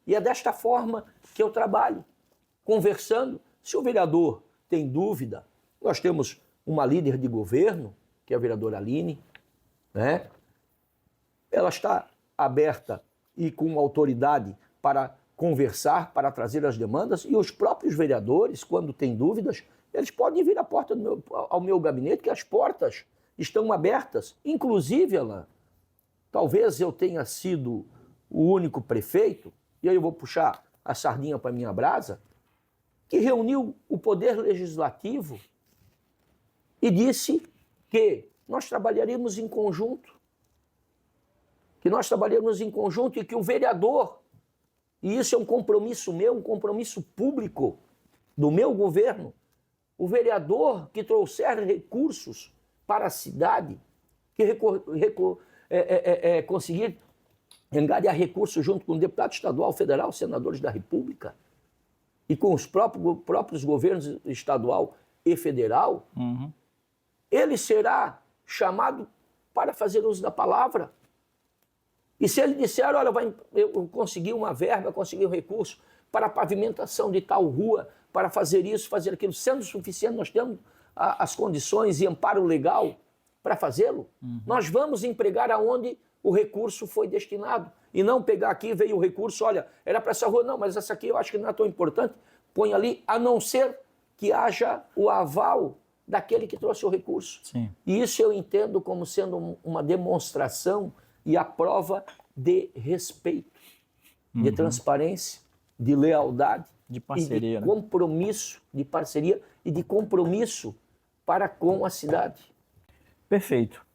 E é desta forma que eu trabalho, conversando. Se o vereador tem dúvida, nós temos uma líder de governo, que é a vereadora Aline, né? Ela está aberta e com autoridade para conversar, para trazer as demandas, e os próprios vereadores, quando têm dúvidas, eles podem vir à porta ao meu gabinete, que as portas estão abertas. Inclusive, Alan, talvez eu tenha sido o único prefeito, e aí eu vou puxar a sardinha para a minha brasa, que reuniu o poder legislativo e disse que nós trabalharíamos em conjunto. Que nós trabalharíamos em conjunto e que o vereador, e isso é um compromisso meu, um compromisso público do meu governo, o vereador que trouxer recursos para a cidade, que conseguir angariar recursos junto com o deputado estadual, federal, senadores da República, e com os próprios governos estadual e federal, ele será chamado para fazer uso da palavra. E se ele disser, olha, eu consegui uma verba, consegui um recurso para a pavimentação de tal rua, para fazer isso, fazer aquilo, sendo suficiente, nós temos as condições e amparo legal para fazê-lo, nós vamos empregar aonde o recurso foi destinado. E não pegar aqui, veio o recurso, olha, era para essa rua, não, mas essa aqui eu acho que não é tão importante, põe ali, a não ser que haja o aval daquele que trouxe o recurso. Sim. E isso eu entendo como sendo uma demonstração e a prova de respeito, de transparência, de lealdade, De parceria, e de né? compromisso, de parceria e de compromisso para com a cidade. Perfeito.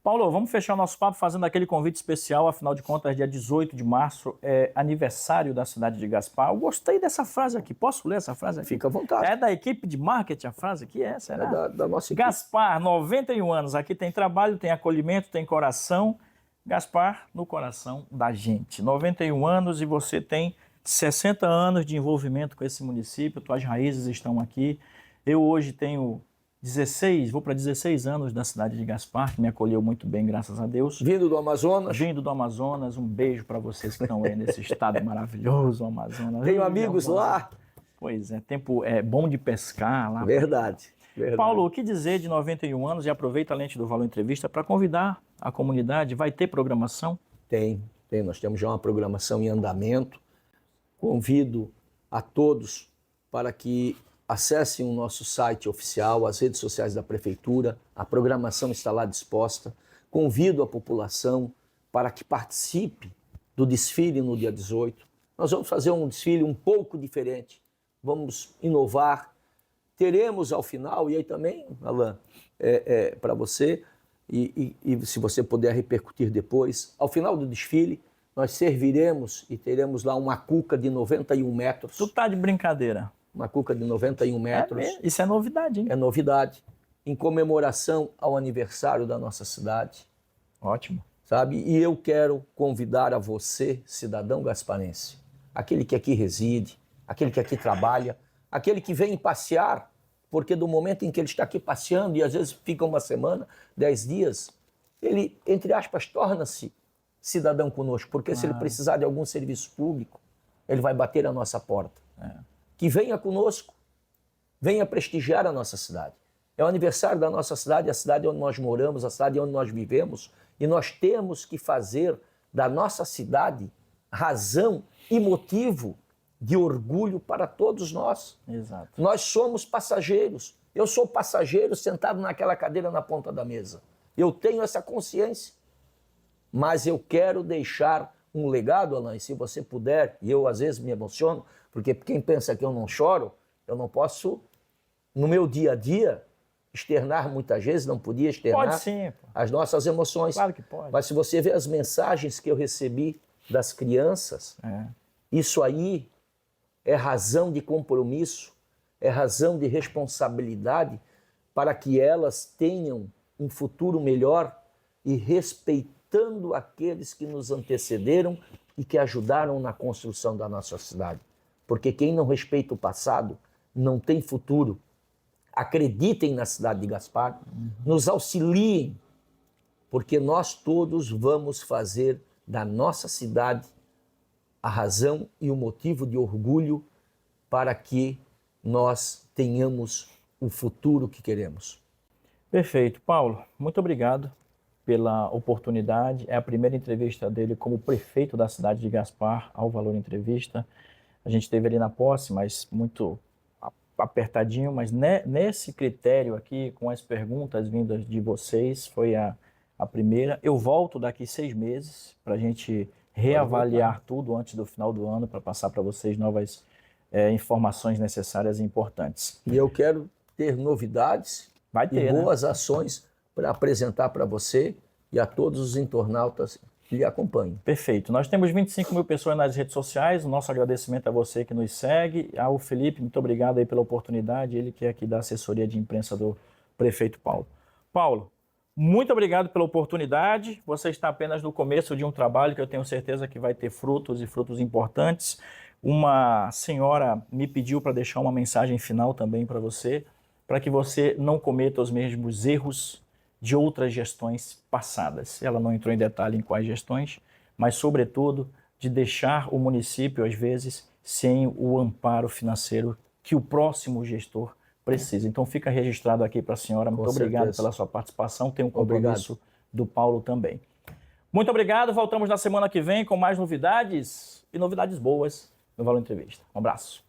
Paulo, vamos fechar o nosso papo fazendo aquele convite especial, afinal de contas, dia 18 de março é aniversário da cidade de Gaspar. Eu gostei dessa frase aqui, posso ler essa frase aqui? Fica à vontade. É da equipe de marketing a frase aqui, será? É da nossa equipe. Gaspar, 91 anos, aqui tem trabalho, tem acolhimento, tem coração. Gaspar no coração da gente. 91 anos e você tem 60 anos de envolvimento com esse município, tuas raízes estão aqui. Eu hoje tenho 16, vou para 16 anos da cidade de Gaspar, que me acolheu muito bem, graças a Deus. Vindo do Amazonas. Vindo do Amazonas, um beijo para vocês que estão aí nesse estado maravilhoso, o Amazonas. Tenho amigos lá. Pois é, tempo é bom de pescar lá. Verdade. Paulo, o que dizer de 91 anos? E aproveita a Lente do Valor Entrevista para convidar a comunidade. Vai ter programação? Tem. Nós temos já uma programação em andamento. Convido a todos para que acessem o nosso site oficial, as redes sociais da Prefeitura. A programação está lá disposta. Convido a população para que participe do desfile no dia 18. Nós vamos fazer um desfile um pouco diferente. Vamos inovar. Teremos ao final, e aí também, Alain, para você, e se você puder repercutir depois, ao final do desfile, nós serviremos e teremos lá uma cuca de 91 metros. Tu tá de brincadeira. Uma cuca de 91 metros. Isso é novidade, hein? É novidade. Em comemoração ao aniversário da nossa cidade. Ótimo. Sabe? E eu quero convidar a você, cidadão gasparense, aquele que aqui reside, aquele que aqui trabalha, aquele que vem passear, porque do momento em que ele está aqui passeando, e às vezes fica uma semana, 10 dias, ele, entre aspas, torna-se cidadão conosco, porque se ele precisar de algum serviço público, ele vai bater a nossa porta. Que venha conosco, venha prestigiar a nossa cidade. É o aniversário da nossa cidade, a cidade onde nós moramos, a cidade onde nós vivemos, e nós temos que fazer da nossa cidade razão e motivo de orgulho para todos nós. Exato. Nós somos passageiros. Eu sou passageiro sentado naquela cadeira na ponta da mesa. Eu tenho essa consciência. Mas eu quero deixar um legado, Alain, se você puder, e eu às vezes me emociono, porque quem pensa que eu não choro, eu não posso, no meu dia a dia, externar muitas vezes, não podia externar Pode sim, pô. as nossas emoções. Claro que pode. Mas se você ver as mensagens que eu recebi das crianças, isso aí é razão de compromisso, é razão de responsabilidade para que elas tenham um futuro melhor e respeitando aqueles que nos antecederam e que ajudaram na construção da nossa cidade. Porque quem não respeita o passado não tem futuro. Acreditem na cidade de Gaspar, nos auxiliem, porque nós todos vamos fazer da nossa cidade a razão e o motivo de orgulho para que nós tenhamos o futuro que queremos. Perfeito. Paulo, muito obrigado pela oportunidade. É a primeira entrevista dele como prefeito da cidade de Gaspar ao Valor Entrevista. A gente esteve ali na posse, mas muito apertadinho, mas nesse critério aqui, com as perguntas vindas de vocês, foi a primeira. Eu volto daqui 6 meses para a gente reavaliar tudo antes do final do ano, para passar para vocês novas informações necessárias e importantes. E eu quero ter novidades e boas ações para apresentar para você e a todos os internautas que lhe acompanham. Perfeito. Nós temos 25 mil pessoas nas redes sociais. O nosso agradecimento a você que nos segue. Ao Felipe, muito obrigado aí pela oportunidade. Ele que é aqui da assessoria de imprensa do prefeito Paulo. Paulo, muito obrigado pela oportunidade. Você está apenas no começo de um trabalho que eu tenho certeza que vai ter frutos e frutos importantes. Uma senhora me pediu para deixar uma mensagem final também para você, para que você não cometa os mesmos erros de outras gestões passadas. Ela não entrou em detalhe em quais gestões, mas, sobretudo, de deixar o município, às vezes, sem o amparo financeiro que o próximo gestor precisa. Então, fica registrado aqui para a senhora. Muito obrigado pela sua participação. Tem um compromisso do Paulo também. Muito obrigado. Voltamos na semana que vem com mais novidades e novidades boas no Valor Entrevista. Um abraço.